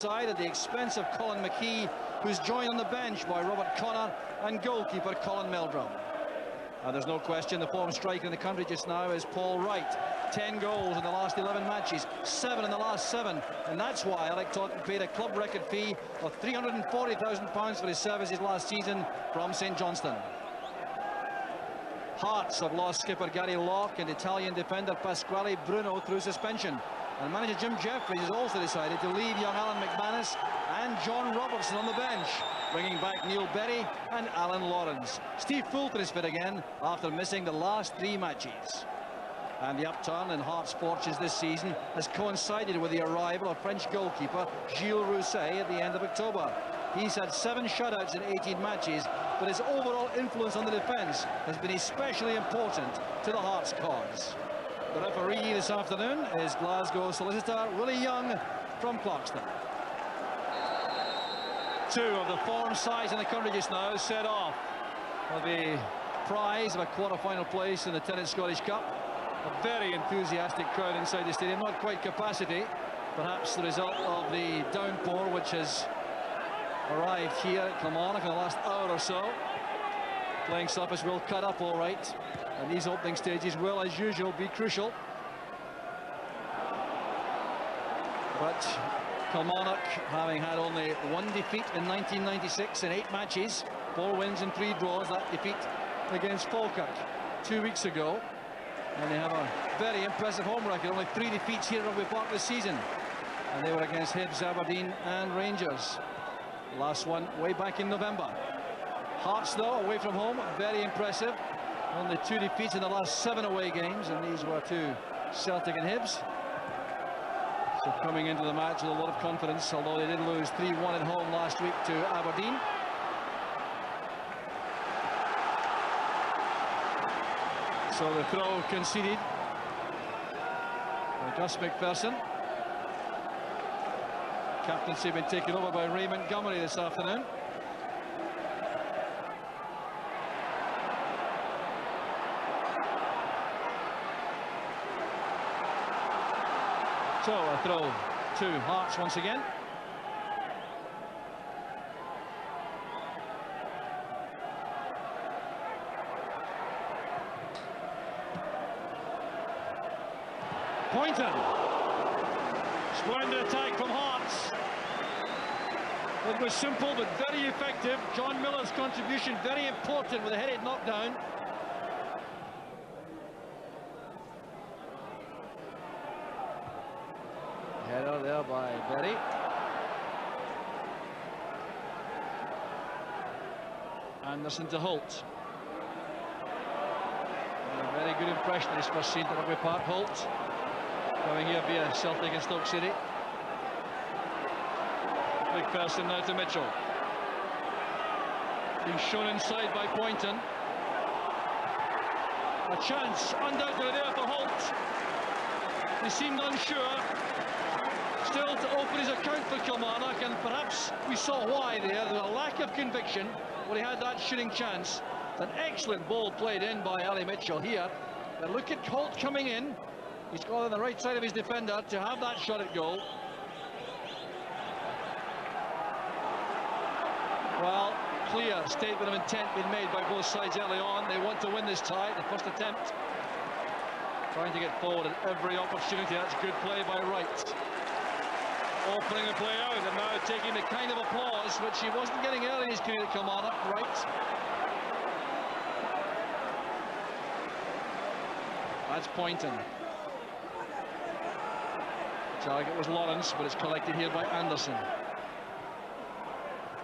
Side at the expense of Colin McKee, who's joined on the bench by Robert Connor and goalkeeper Colin Meldrum. There's no question the form striker in the country just now is Paul Wright. 10 goals in the last 11 matches, 7 in the last 7, and that's why Alec Taunton paid a club record fee of £340,000 for his services last season from St Johnstone. Hearts have lost skipper Gary Locke and Italian defender Pasquale Bruno through suspension. And manager Jim Jeffries has also decided to leave young Alan McManus and John Robertson on the bench, bringing back Neil Berry and Alan Lawrence. Steve Fulton is fit again after missing the last 3 matches. And the upturn in Hearts' fortunes this season has coincided with the arrival of French goalkeeper Gilles Rousset at the end of October. He's had 7 shutouts in 18 matches, but his overall influence on the defence has been especially important to the Hearts' cause. The referee this afternoon is Glasgow solicitor Willie Young from Clarkston. 2 of the form sides in the country just now set off for the prize of a quarter-final place in the Tennis Scottish Cup. A very enthusiastic crowd inside the stadium, not quite capacity, perhaps the result of the downpour which has arrived here at Kilmarnock in the last hour or so. Playing surface will cut up all right. And these opening stages will, as usual, be crucial. But Kilmarnock, having had only 1 defeat in 1996 in 8 matches, 4 wins and 3 draws, that defeat against Falkirk 2 weeks ago. And they have a very impressive home record, only 3 defeats here at Rugby Park this season. And they were against Hibs, Aberdeen and Rangers. Last one way back in November. Hearts, though, away from home, very impressive. Only 2 defeats in the last 7 away games, and these were to Celtic and Hibs. So coming into the match with a lot of confidence, although they did lose 3-1 at home last week to Aberdeen. So the throw conceded by Gus McPherson. Captaincy been taken over by Ray Montgomery this afternoon. So a throw to Hearts once again. Poynton. Splendid attack from Hearts. It was simple but very effective. John Miller's contribution very important with a headed knockdown. Header there by Berry. Anderson to Holt. A very good impression his first season at Rugby Park. Holt coming here via Celtic and Stoke City. McPherson now to Mitchell. Being shown inside by Poynton. A chance undoubtedly there for Holt. He seemed unsure. Still to open his account for Kilmarnock, and perhaps we saw why there. There was a lack of conviction when he had that shooting chance. It's an excellent ball played in by Ali Mitchell here. But look at Holt coming in. He's got on the right side of his defender to have that shot at goal. Well, clear statement of intent being made by both sides early on. They want to win this tie, the first attempt. Trying to get forward at every opportunity. That's good play by Wright. Opening the play out, and now taking the kind of applause which he wasn't getting early in his career at Kilmarnock. Right. That's Poynton. The target was Lawrence, but it's collected here by Anderson.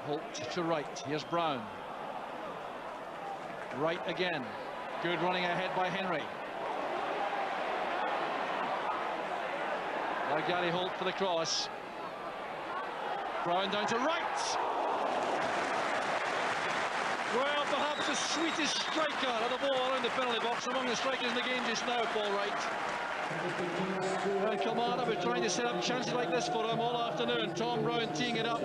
Holt to Wright. Here's Brown. Wright again. Good running ahead by Henry. Now Gary Holt for the cross. Brown down to Wright. Well, perhaps the sweetest striker of the ball around the penalty box among the strikers in the game just now, Paul Wright. And Kilmarnock were trying to set up chances like this for him all afternoon. Tom Brown teeing it up.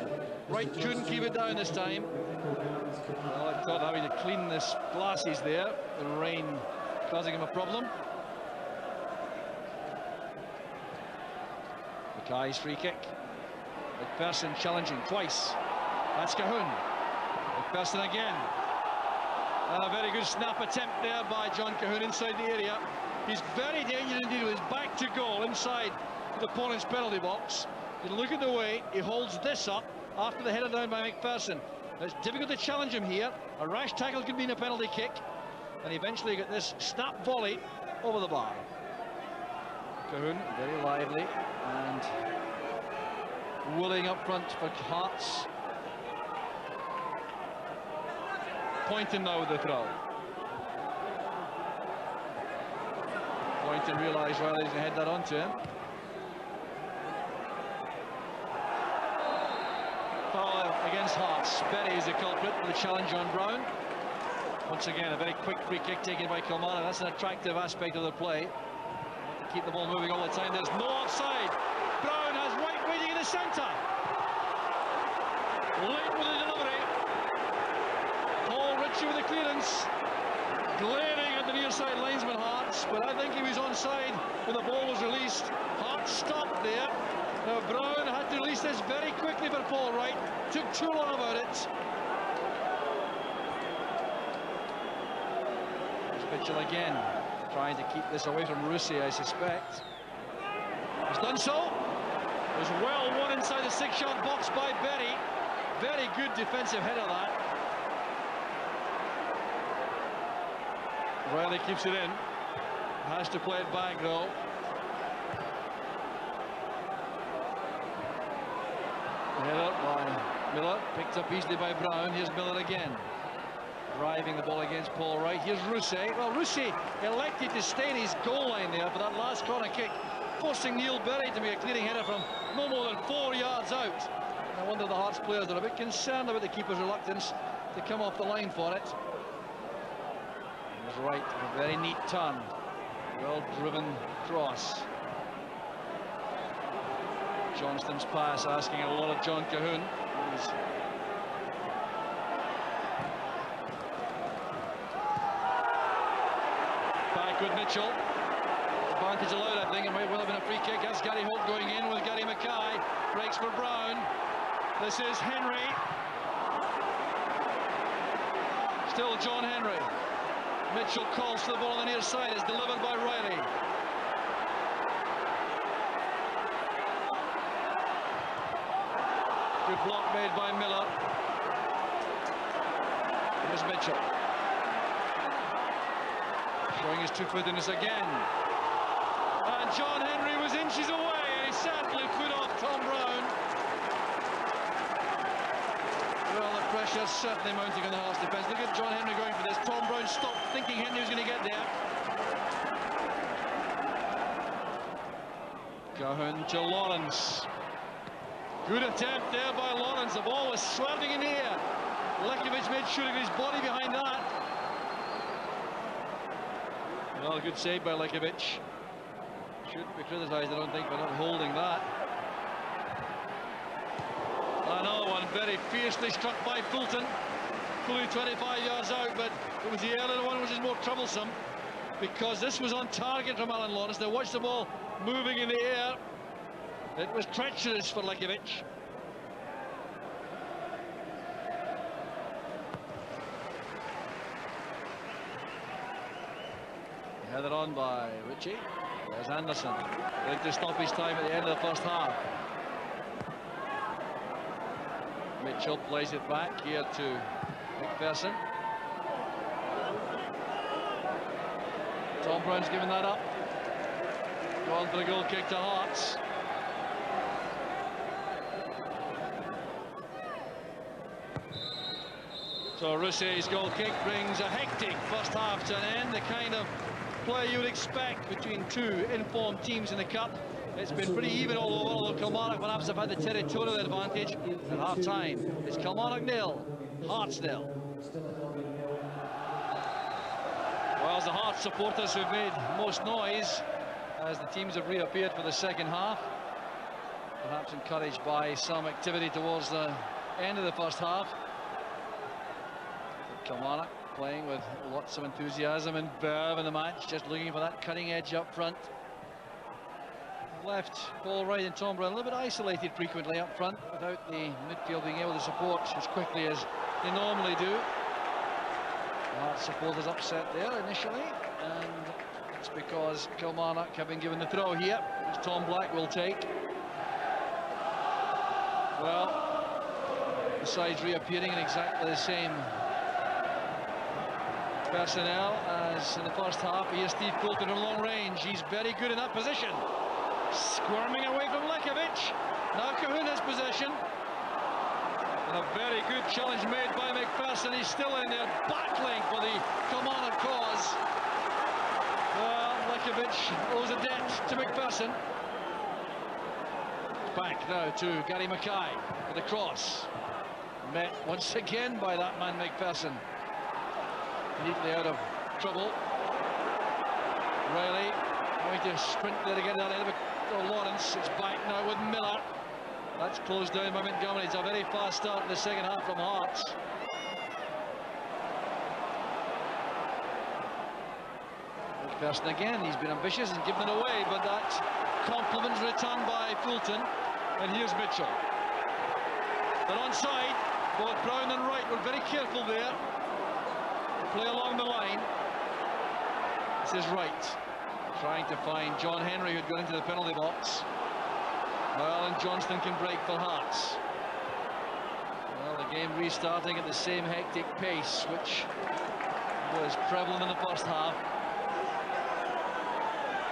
Wright couldn't keep it down this time. Well, I thought having to clean his glasses there, the rain causing him a problem. Mackay's free kick. McPherson challenging twice. That's Cahoon. McPherson again. A very good snap attempt there by John Cahoon inside the area. He's very dangerous indeed with his back to goal inside the opponent's penalty box. You look at the way he holds this up after the header down by McPherson. It's difficult to challenge him here. A rash tackle could mean a penalty kick. And eventually get this snap volley over the bar. Cahoon very lively and willing up front for Hearts. Poynton now with the throw. Poynton realised Riley's going to head that onto him. Foul against Hearts. Berry is the culprit for the challenge on Brown. Once again, a very quick free kick taken by Kilmarnock. That's an attractive aspect of the play. Keep the ball moving all the time. There's no offside. Brown has White waiting in the centre. Late with the delivery. Paul Ritchie with the clearance. Glaring at the near side linesman Hearts, but I think he was onside when the ball was released. Hearts stopped there. Now Brown had to release this very quickly for Paul Wright. Took too long about it. Mitchell again, trying to keep this away from Russi, I suspect. He's done so. It was well won inside the 6-yard box by Berry. Very good defensive header that. Riley keeps it in. Has to play it back though. Header by Miller, picked up easily by Brown. Here's Miller again. Driving the ball against Paul Wright. Here's Russi. Well, Russi elected to stay in his goal line there for that last corner kick, forcing Neil Berry to make a clearing header from no more than 4 yards out. I wonder the Hearts players are a bit concerned about the keeper's reluctance to come off the line for it. Here's Wright, a very neat turn. Well-driven cross. Johnston's pass asking a lot of John Cahoon. With Mitchell, advantage allowed, I think. It might well have been a free kick. That's Gary Holt going in with Gary Mackay. Breaks for Brown. This is Henry. Still John Henry. Mitchell calls for the ball on the near side. It's delivered by Riley. Good block made by Miller. Here's Mitchell. Showing his two-footedness again. And John Henry was inches away, and he certainly put off Tom Brown. Well, the pressure's certainly mounting on the Hearts defence. Look at John Henry going for this. Tom Brown stopped thinking Henry was going to get there. Cahoon to Lawrence. Good attempt there by Lawrence. The ball was swerving in the air. Lekovic made sure to get his body behind that. Well, good save by Lekovic. Shouldn't be criticised, I don't think, for not holding that. Another one very fiercely struck by Fulton. Fully 25 yards out, but it was the earlier one which is more troublesome, because this was on target from Alan Lawrence. Now watch the ball moving in the air. It was treacherous for Lekovic. Headed on by Ritchie. There's Anderson. Ready to stop his time at the end of the first half. Mitchell plays it back here to McPherson. Tom Brown's given that up. Gone for the goal kick to Hearts. So Russi's goal kick brings a hectic first half to an end. The kind of play you would expect between two informed teams in the cup. It's been pretty even all over, although Kilmarnock perhaps have had the territorial advantage. At half-time, it's Kilmarnock 0, Hearts 0. Well, as the Hearts supporters who've made most noise as the teams have reappeared for the second half, perhaps encouraged by some activity towards the end of the first half. Kilmarnock playing with lots of enthusiasm and verve in the match, just looking for that cutting edge up front. left Paul Wright and Tom Brown a little bit isolated frequently up front, without the midfield being able to support as quickly as they normally do. Hearts supporters upset there initially, and it's because Kilmarnock have been given the throw here, which Tom Black will take. Well, the side's reappearing in exactly the same personnel as in the first half. Here's Steve Coulter in long range. He's very good in that position. Squirming away from Lekovic. Now Cahoon has possession. And a very good challenge made by McPherson. He's still in there battling for the Kilmarnock cause. Well, Lekovic owes a debt to McPherson. Back now to Gary Mackay with the cross. Met once again by that man McPherson. Neatly out of trouble. Riley going to sprint there to get that out of Lawrence. It's back now with Miller. That's closed down by Montgomery. It's a very fast start in the second half from Hearts. McPherson again, he's been ambitious and given it away, but that compliment's returned by Fulton. And here's Mitchell. They're onside. Both Brown and Wright were very careful there. Play along the line. This is Wright trying to find John Henry, who'd gone into the penalty box. Well, and Johnston can break for Hearts. Well, the game restarting at the same hectic pace, which was prevalent in the first half.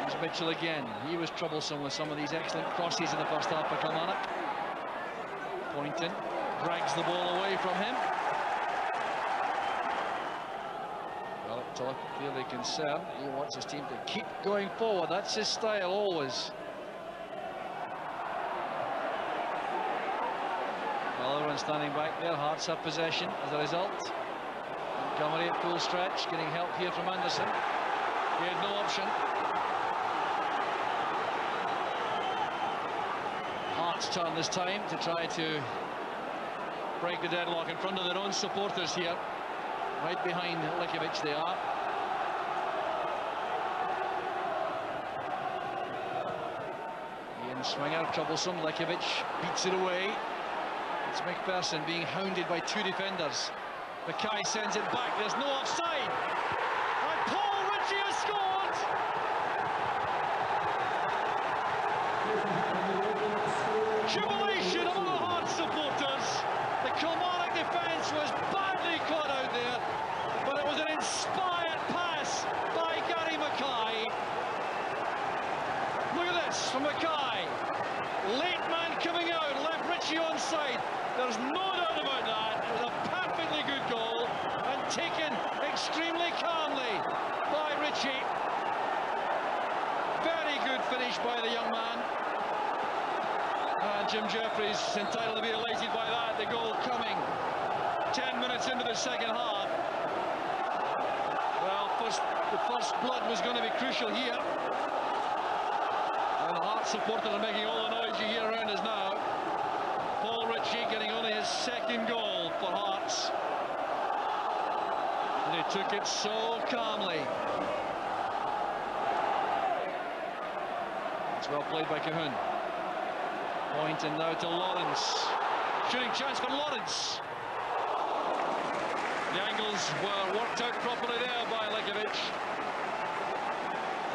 Here's Mitchell again. He was troublesome with some of these excellent crosses in the first half for Kilmarnock. Poynton drags the ball away from him. Clearly concerned. He wants his team to keep going forward. That's his style always. Well, everyone's standing back there. Hearts have possession as a result. Montgomery at full stretch, getting help here from Anderson. He had no option. Hearts turn this time to try to break the deadlock in front of their own supporters here. Right behind Lekovic they are. Ian Swinger, troublesome. Lekovic beats it away. It's McPherson being hounded by two defenders. Mackay sends it back. There's no offside. And Paul Ritchie has scored! Jubilation among the Hearts supporters. The Kilmarnock defence was badly caught out there, but it was an inspired pass by Gary Mackay. Look at this from Mackay. Late man coming out, left Ritchie onside. There's no doubt about that. It was a perfectly good goal and taken extremely calmly by Ritchie. Very good finish by the young man. And Jim Jeffries entitled to be elated by that. The goal coming 10 minutes into the second half. Well, the first blood was going to be crucial here. And the Hearts supporters are making all the noise you hear around us now. Paul Ritchie getting only his second goal for Hearts. And he took it so calmly. It's well played by Cahoon. Poynton now to Lawrence. Shooting chance for Lawrence. The angles were worked out properly there by Lekovic.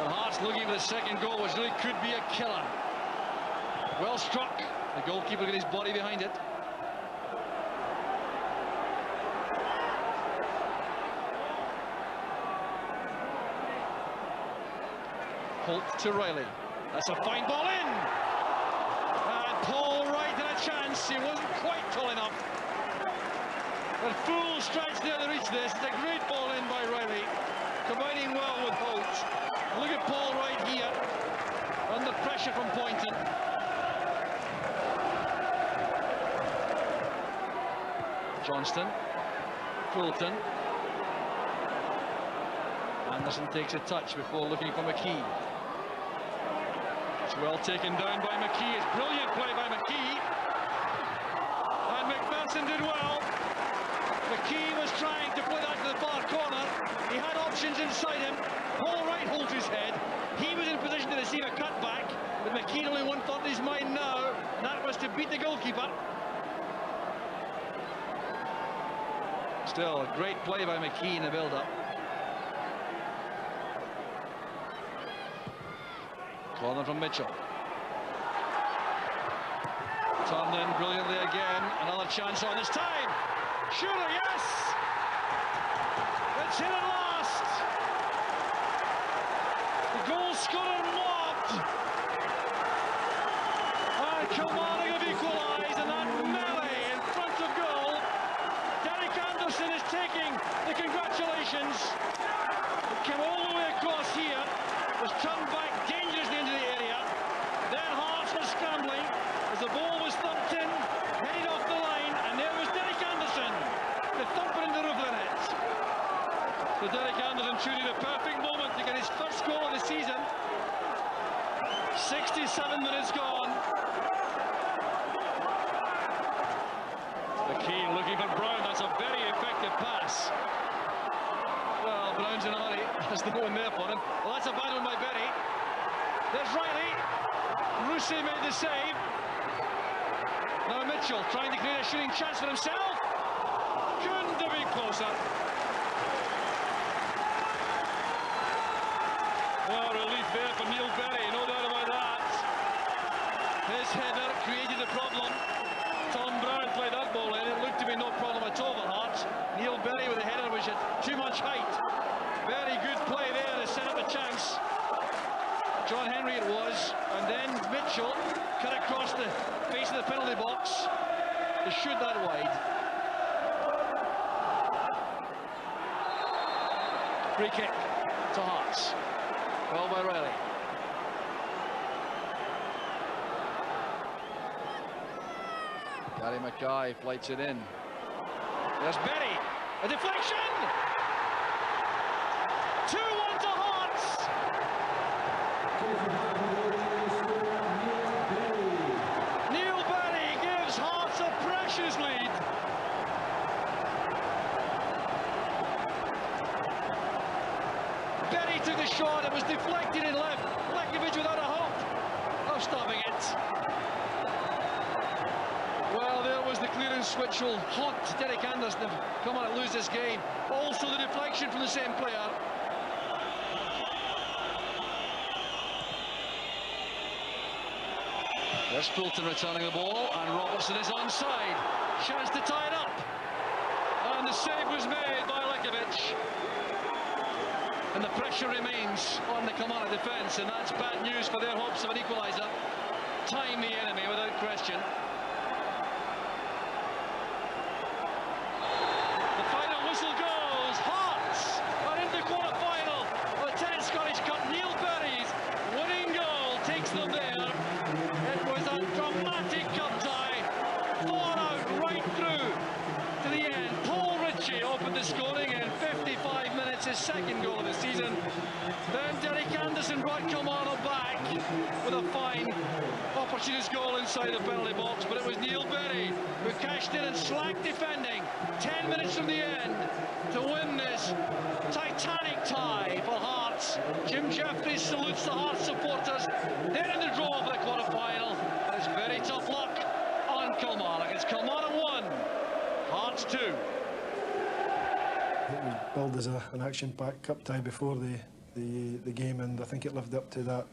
And Hearts looking for the second goal, which really could be a killer. Well struck. The goalkeeper got his body behind it. Holt to Riley. That's a fine ball in. And Paul Wright had a chance. He wasn't quite tall enough. But full stretch there to reach this. It's a great ball in by Riley, combining well with Holt. Look at Paul Wright here, under pressure from Poynton. Johnston, Fulton. Anderson takes a touch before looking for McKee. It's well taken down by McKee. It's brilliant play by McKee. And McPherson did well. McKee was trying to play that to the far corner. He had options inside him. Paul Wright holds his head. He was in position to receive a cutback, but McKean only one thought in his mind now, and that was to beat the goalkeeper. Still, a great play by McKean in the build-up. Corner from Mitchell. Turned in brilliantly again. Another chance on this time. Surely, yes! It's hit at last. The goal scorer mobbed. And Kilmarnock have equalised, and that melee in front of goal. Derek Anderson is taking the congratulations. It came all the way across here. Was turned back dangerously into the area. Then Hearts were scrambling as the ball was thumped in, headed off the line, and there was Derek Anderson, the thumper in the roof of the net. So Derek Anderson choosing the perfect moment to get his first goal of the season. 67 minutes gone. McKean looking for Brown. That's a very effective pass. Well, Brown's in a hurry. There's no one there for him. Well, that's a bad one by Berry. There's Riley. Rousey made the save. Now Mitchell trying to create a shooting chance for himself. Couldn't have been closer. Oh, relief there for Neil Berry, no doubt about that. His header created the problem. Tom Brown played that ball in. It looked to be no problem at all for Hearts. Neil Berry with a header which had too much height. Very good play there to set up a chance. John Henry it was, and then Mitchell cut across the face of the penalty box to shoot that wide. Free kick to Hearts. Well by Riley. Gary Mackay flights it in. There's Berry. A deflection! 2-1 to Hearts! Neil Berry gives Hearts a precious lead. Berry took the shot, it was deflected in left. Lekovic without a hope of stopping it. Well, there was the clearance which will haunt Derek Anderson if come on and lose this game. Also the deflection from the same player. There's Poulton returning the ball, and Robertson is onside. Chance to tie it up. And the save was made by Lekovic. And the pressure remains on the Kilmarnock defence, and that's bad news for their hopes of an equaliser. Time the enemy without question. The final whistle goes. Hearts are in the quarter-final of the 10th Scottish Cup. Neil Berry's winning goal takes them there. It was a dramatic cup tie, fought out right through to the end. Paul Ritchie opened the scoring in 55 minutes, his second goal of the season. Then Derek Anderson brought Kilmarnock back with a fine opportunist goal inside the penalty box, but it was Neil Berry who cashed in and slacked defending 10 minutes from the end to win this titanic tie for Hearts. Jim Jeffries salutes the Hearts supporters. They're in the draw for the quarter-final. It's very tough luck on Kilmarnock. It's Kilmarnock 1, Hearts 2. I think we billed as an action-packed cup tie before the game, and I think it lived up to that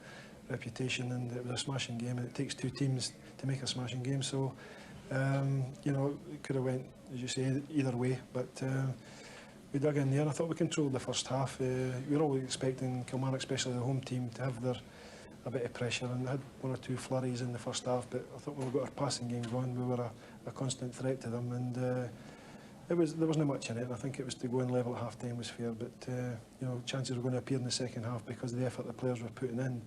reputation, and it was a smashing game, and it takes two teams to make a smashing game, so you know, it could have went, as you say, either way, but we dug in there, and I thought we controlled the first half. We were always expecting Kilmarnock, especially the home team, to have a bit of pressure, and they had one or two flurries in the first half, but I thought when we got our passing game going, we were a constant threat to them, and there wasn't much in it, and I think it was to go in level at half-time was fair, but you know, chances were going to appear in the second half because of the effort the players were putting in,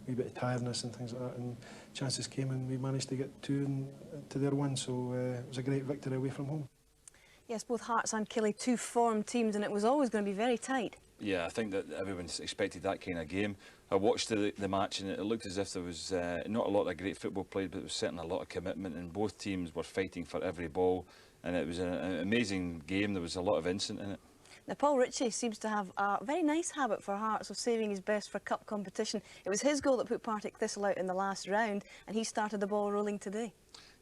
a wee bit of tiredness and things like that, and chances came, and we managed to get two to their one, so it was a great victory away from home. Yes, both Hearts and Killie, two form teams, and it was always going to be very tight. Yeah, I think that everyone expected that kind of game. I watched the match, and it looked as if there was not a lot of great football played, but there was certainly a lot of commitment, and both teams were fighting for every ball, and it was an amazing game. There was a lot of instinct in it. Now, Paul Ritchie seems to have a very nice habit for Hearts of saving his best for cup competition. It was his goal that put Partick Thistle out in the last round, and he started the ball rolling today.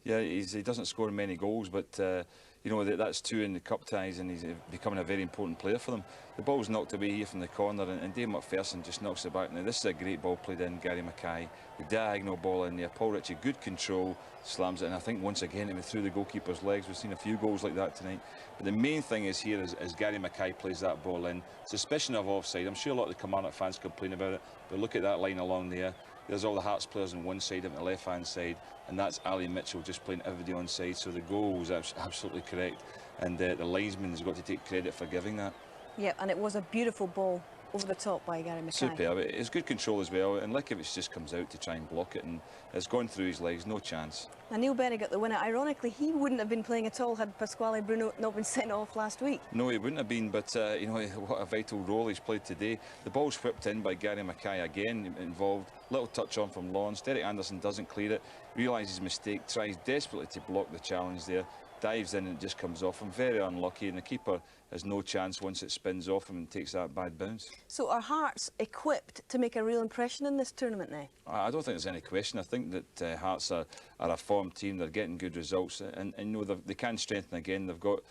Yeah, he doesn't score many goals, but you know, that's two in the cup ties, and he's becoming a very important player for them. The ball's knocked away here from the corner, and Dave McPherson just knocks it back. Now, this is a great ball played in, Gary Mackay. The diagonal ball in there. Paul Ritchie, good control, slams it, and I think once again it went through the goalkeeper's legs. We've seen a few goals like that tonight. But the main thing is here is Gary Mackay plays that ball in. Suspicion of offside. I'm sure a lot of the Kilmarnock fans complain about it, but look at that line along there. There's all the Hearts players on one side, on the left-hand side, and that's Ali Mitchell just playing everybody on side. So the goal was absolutely correct, and the linesman has got to take credit for giving that. Yeah, and it was a beautiful ball over the top by Gary Mackay. Superb. It's good control as well, and Likovich just comes out to try and block it, and it's gone through his legs, no chance. Now, Neil Berry got the winner. Ironically, he wouldn't have been playing at all had Pasquale Bruno not been sent off last week. No, he wouldn't have been, but you know, what a vital role he's played today. The ball's whipped in by Gary Mackay again, involved. Little touch on from Lawrence. Derek Anderson doesn't clear it, realises his mistake, tries desperately to block the challenge there, dives in and it just comes off him. Very unlucky, and the keeper has no chance once it spins off him and takes that bad bounce. So are Hearts equipped to make a real impression in this tournament now? I don't think there's any question. I think that Hearts are a formed team. They're getting good results, and you know, they can strengthen again. They've got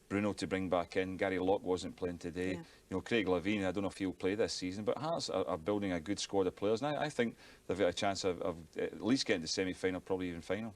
Bruno to bring back in. Gary Locke wasn't playing today. Yeah. You know, Craig Levine, I don't know if he'll play this season, but Hearts are building a good squad of players, and I think they've got a chance of at least getting to semi-final, probably even final.